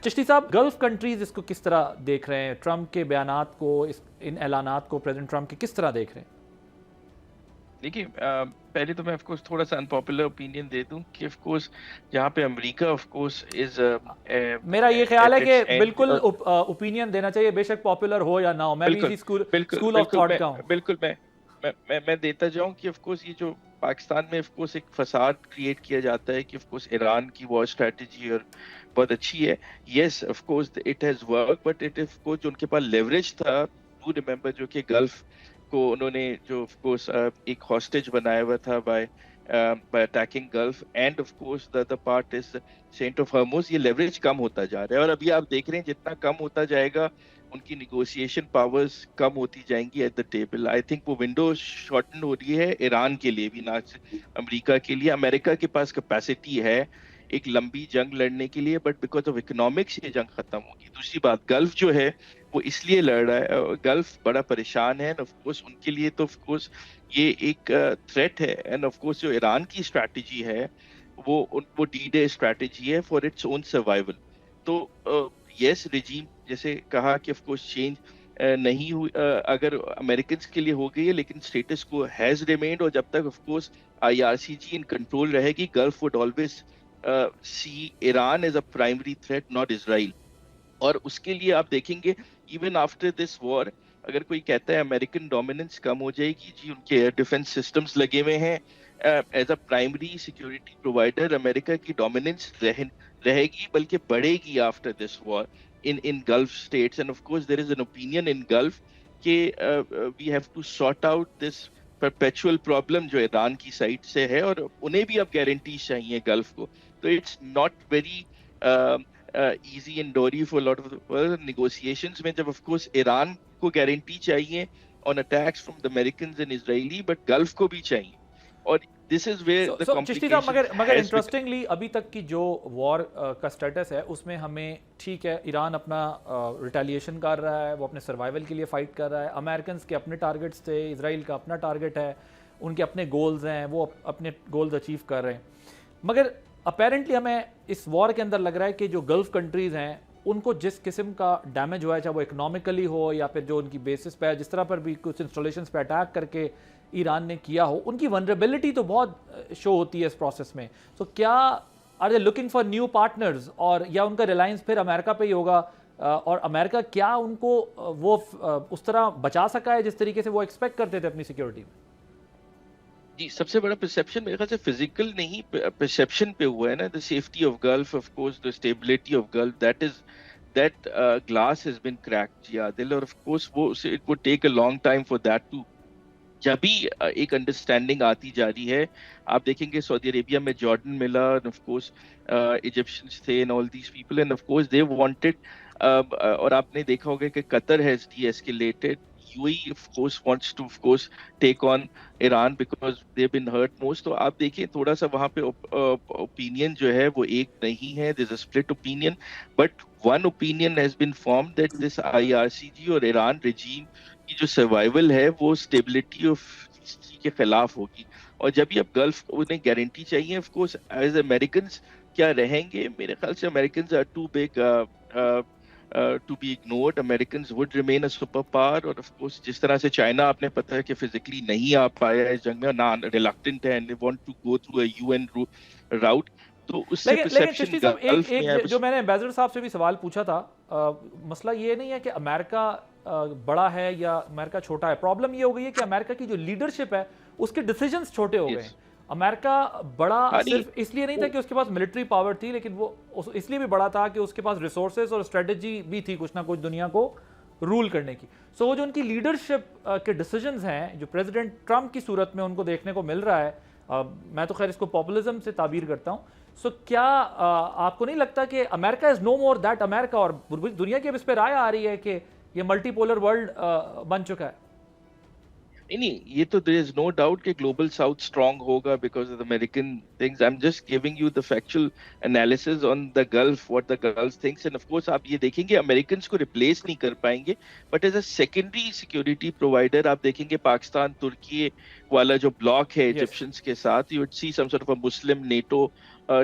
چشتی صاحب، golf countries اس کو کس طرح دیکھ رہے ہیں؟ ٹرمپ کے بیانات کو، ان اعلانات کو پریزیڈنٹ ٹرمپ کے کس طرح دیکھ رہے ہیں؟ دیکھیے، پہلے تو میں آف کورس تھوڑا سا انپاپولر اوپینین دے دوں کہ آف کورس جہاں پہ امریکہ آف کورس از میرا یہ خیال ہے ایٹ کہ اٹس اینڈ. بالکل اوپینین دینا چاہیے، بے شک پاپولر ہو یا نہ ہو. میں بھی بالکل اسی بالکل اسکول آف بالکل تھاٹ میں کا ہوں. بالکل میں دیتا جاؤں کہ آف کورس یہ جو پاکستان میں آف کورس ایک فساد کریٹ کیا جاتا ہے کہ آف کورس ایران کی وار اسٹریٹجی اور بہت اچھی ہے. Yes of course it has work, but it of course جو ان کے پاس لیوریج تھا، ٹو ریمبر، جو کہ گلف کو انہوں نے جو آف کورس ایک ہاسٹیج بنایا ہوا تھا by attacking Gulf, and of course the part is saint of Hormuz. یہ لیوریج کم ہوتا جا رہا ہے، اور ابھی آپ دیکھ رہے ہیں جتنا کم ہوتا جائے گا ان کی نیگوشیشن پاورز کم ہوتی جائیں گی at the table. I think وہ ونڈو شارٹن ہو رہی ہے ایران کے لیے بھی، نہ امریکہ کے لیے. امریکہ کے پاس کیپیسٹی ہے ایک لمبی جنگ لڑنے کے لیے، بٹ بیکاز آف اکنامکس یہ جنگ ختم ہوگی. دوسری بات، گلف جو ہے وہ اس لیے لڑ رہا ہے، گلف بڑا پریشان ہے، آف کورس ان کے لیے تو آف کورس یہ ایک تھریٹ ہے. اینڈ آف کورس جو ایران کی اسٹریٹجی ہے وہ ڈی ڈے اسٹریٹجی ہے فار اٹس اون سروائیول. تو یس، ریجیم جیسے کہا کہ آف کورس چینج نہیں ہوئی، اگر امریکنز کے لیے ہو گئی ہے، لیکن اسٹیٹس کو ہیز ریمینڈ. اور جب تک of course I R C G in control رہے گی، Gulf would always see Iran as a primary threat, not Israel. اور اس کے لیے آپ دیکھیں گے ایون آفٹر دس وار، اگر کوئی کہتا ہے امریکن ڈومیننس کم ہو جائے گی، جی ان کے ایئر ڈیفنس سسٹمز لگے ہوئے ہیں. As a primary security provider امریکہ کی ڈومیننس رہے گی، بلکہ بڑھے گی after this war in Gulf states. And of course there is an opinion in Gulf کہ we have to sort out this perpetual problem جو ایران کی سائڈ سے ہے، اور انہیں بھی اب گارنٹیز چاہیے گلف کو. تو it's not very easy and ڈوری فار لاٹ آف نیگوسیشنز میں، جب آف کورس ایران کو گارنٹی چاہیے on attacks from the Americans and Israeli, but Gulf کو بھی چاہیے. اور دس از ویئر دا چشتی صاحب، کمپلیکیشن مگر ہیز بکم. انٹرسٹنگلی ابھی تک کی جو وار کا سٹیٹس ہے اس میں ہمیں ٹھیک ہے، ایران اپنا ریٹیلیشن کر رہا ہے، وہ اپنے سروائیول کے لیے فائٹ کر رہا ہے، امریکنز کے اپنے ٹارگٹس تھے، اسرائیل کا اپنا ٹارگٹ ہے، ان کے اپنے گولز ہیں، وہ اپنے گولز اچیو کر رہے ہیں. مگر اپیرنٹلی ہمیں اس وار کے اندر لگ رہا ہے کہ جو گلف کنٹریز ہیں ان کو جس قسم کا ڈیمیج ہوا ہے، چاہے وہ اکنامکلی ہو یا پھر جو ان کی بیسس پہ جس طرح پر بھی کچھ انسٹالیشنز پہ اٹیک کر کے ایران نے کیا ہو، ان کی ونریبلٹی تو بہت شو ہوتی ہے اس پروسیس میں. تو کیا are they looking for new partners, اور یا ان کا ریلائنس پھر امریکہ پہ ہی ہوگا، اور امریکہ کیا ان کو وہ اس طرح بچا سکا ہے جس طریقے سے وہ ایکسپیکٹ کرتے تھے اپنی سیکیورٹی میں؟ جی، سب سے بڑا پرسیپشن میرے خیال سے فزیکل نہیں، پرسیپشن پہ ہوا ہے نا. The safety of Gulf, of course the stability of Gulf, that glass has been cracked. جی عادل، اور آف کورس وہ it would take a long time for that too. جب بھی ایک انڈرسٹینڈنگ آتی جا رہی ہے، آپ دیکھیں گے سعودی عربیہ میں جارڈن ملا، آف کورس ایجپشنس تھے، and all these people, and of course they wanted. اور آپ نے دیکھا ہوگا کہ Qatar has de-escalated. U A of course wants to of course take on Iran because they been hurt most. تو آپ دیکھیں تھوڑا سا وہاں پہ اوپینین جو ہے وہ ایک نہیں ہے، there is a split opinion. But one opinion has been formed that this I R C G اور ایران ریجیم کی جو سروائیول ہے وہ اسٹیبلٹی آف کے خلاف ہوگی. اور جب یہ اب گلف انہیں گارنٹی چاہیے، آف کورس ایز امریکنز کیا رہیں گے؟ میرے خیال سے Americans are too big to be ignored. Americans would remain a super power. اور آف کورس جس طرح سے چائنا آپ نے پتہ ہے کہ فزیکلی نہیں آ پایا ہے اس جنگ میں، نہ ریلکٹنٹ ہے، and they want to go through a U N route. تو اس سے لیکن پرسیپشن چشتی صاحب، گلف میں ایک جو میں نے ایمبیسڈر صاحب سے بھی سوال پوچھا تھا، مسئلہ یہ نہیں ہے کہ امریکہ بڑا ہے یا امریکہ چھوٹا ہے، پرابلم یہ ہو گئی ہے کہ امریکہ کی جو لیڈرشپ ہے اس کے ڈیسیجنز چھوٹے ہو گئے ہیں. امریکہ بڑا صرف اس لیے نہیں تھا کہ اس کے پاس ملٹری پاور تھی، لیکن وہ اس لیے بھی بڑا تھا کہ اس کے پاس ریسورسز اور اسٹریٹجی بھی تھی کچھ نہ کچھ دنیا کو رول کرنے کی. سو وہ جو ان کی لیڈرشپ کے ڈیسیجنز ہیں جو پریزیڈنٹ ٹرمپ کی صورت میں ان کو دیکھنے کو مل رہا ہے، میں تو خیر اس کو پاپولزم سے تعبیر کرتا ہوں. سو کیا آپ کو نہیں لگتا کہ امریکہ از نو مور دیٹ امریکہ، اور دنیا کی اب اس پہ رائے آ رہی ہے کہ یہ ملٹی پولر ورلڈ بن چکا ہے؟ نہیں، یہ تو دیر از نو ڈاؤٹ کہ گلوبل ساؤتھ اسٹرانگ ہوگا because of American things. I am just giving you the factual analysis on the golf, what the golf thinks. And of course آپ یہ دیکھیں گے امریکنس کو ریپلیس نہیں کر پائیں گے، but as a secondary security provider آپ دیکھیں گے پاکستان ترکی والا جو بلاک ہے یس. ایجپشنس کے ساتھ، you would see some sort of a Muslim NATO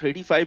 $35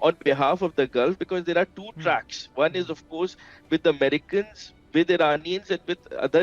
on behalf of the Gulf, because there are two tracks. One is of course with the Americans, with Iranians, and with other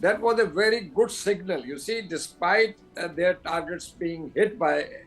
That was a very good signal. You see, despite their targets being hit by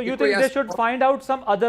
you think they should find out some other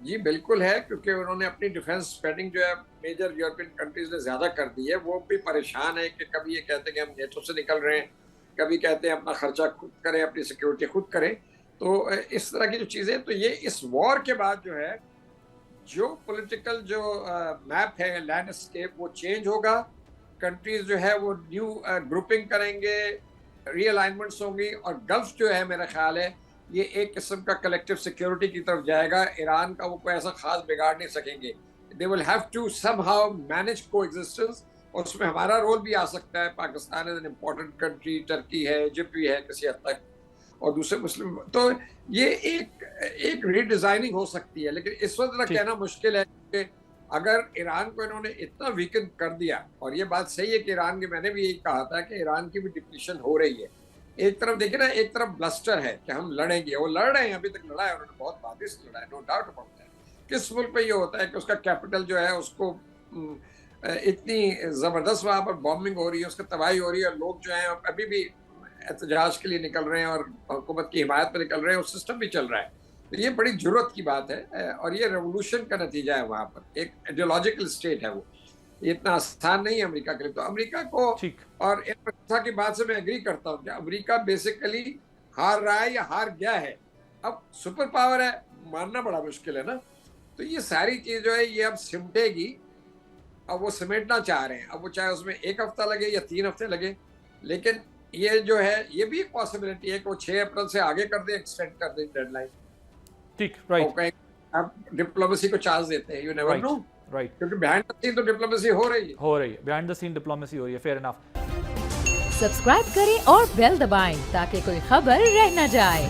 جی بالکل ہے، کیونکہ انہوں نے اپنی defence spending جو ہے major European countries نے زیادہ کر دی ہے. وہ بھی پریشان ہے کہ کبھی یہ کہتے ہیں کہ ہم نیٹو سے نکل رہے ہیں، کبھی کہتے ہیں اپنا خرچہ خود کریں، اپنی سیکیورٹی خود کریں. تو اس طرح کی جو چیزیں، تو یہ اس وار کے بعد جو ہے جو پولیٹیکل جو میپ ہے، لینڈسکیپ، وہ چینج ہوگا. کنٹریز جو ہے وہ نیو گروپنگ کریں گے، ری الائنمنٹس ہوں گی، اور گلف جو ہے میرا خیال ہے یہ ایک قسم کا کلیکٹیو سیکیورٹی کی طرف جائے گا. ایران کا وہ کوئی ایسا خاص بگاڑ نہیں سکیں گے. They will have to somehow manage co-existence, اور اس میں ہمارا رول بھی آ سکتا ہے. Pakistan is an important country, Turkey ہے، ایجپٹ بھی ہے کسی حد تک، اور دوسرے مسلم. تو یہ ایک ری ڈیزائننگ ہو سکتی ہے، لیکن اس وقت کہنا مشکل ہے کہ اگر ایران کو انہوں نے اتنا ویکن کر دیا، اور یہ بات صحیح ہے کہ ایران کی، میں نے بھی یہی کہا تھا کہ ایران کی بھی ڈپلیشن ہو رہی ہے. ایک طرف دیکھیں نا، ایک طرف بلسٹر ہے کہ ہم لڑیں گے، وہ لڑ رہے ہیں، ابھی تک لڑا ہے انہوں نے، بہت بادش لڑا ہے، نو ڈاؤٹ اباؤٹ دیٹ. کس ملک پہ یہ ہوتا ہے کہ اس کا کیپٹل جو ہے اس کو اتنی زبردست وہاں پر بامبنگ ہو رہی ہے، اس کا تباہی ہو رہی ہے، اور لوگ جو ہیں ابھی بھی احتجاج کے لیے نکل رہے ہیں اور حکومت کی حمایت پہ نکل رہے ہیں، اور سسٹم بھی چل رہا ہے. تو یہ بڑی ضرورت کی بات ہے، اور یہ ریولوشن کا نتیجہ ہے. وہاں پر ایک آئیڈیولوجیکل اسٹیٹ ہے، وہ یہ اتنا آسان نہیں ہے امریکہ کے لیے. تو امریکہ کو، اور امریکہ کی بات سے میں ایگری کرتا ہوں کہ امریکہ بیسیکلی ہار رہا ہے یا ہار گیا ہے. اب سپر پاور ہے، ماننا بڑا مشکل ہے نا. تو یہ ساری چیز جو ہے یہ اب سمٹے گی. اب وہ سمیٹنا چاہ رہے ہیں، اب وہ چاہے اس میں 1 ہفتہ لگے یا 3 ہفتے لگے، لیکن یہ جو ہے یہ بھی ایک پاسبلٹی ہے کہ وہ 6 اپریل سے آگے کر دیں، ایکسٹینڈ کر دیں ڈیڈ لائن. ٹھیک، رائٹ. اب ڈپلومیسی کو چانس دیتے ہیں، یو نیور نو. رائٹ، کیونکہ بیہائنڈ دا سین تو ڈپلومیسی ہو رہی ہے، بیہائنڈ دا سین ڈپلومیسی ہو رہی ہے. Fair enough. سبسکرائب کریں اور بیل دبائیں تاکہ کوئی خبر رہ نہ جائے.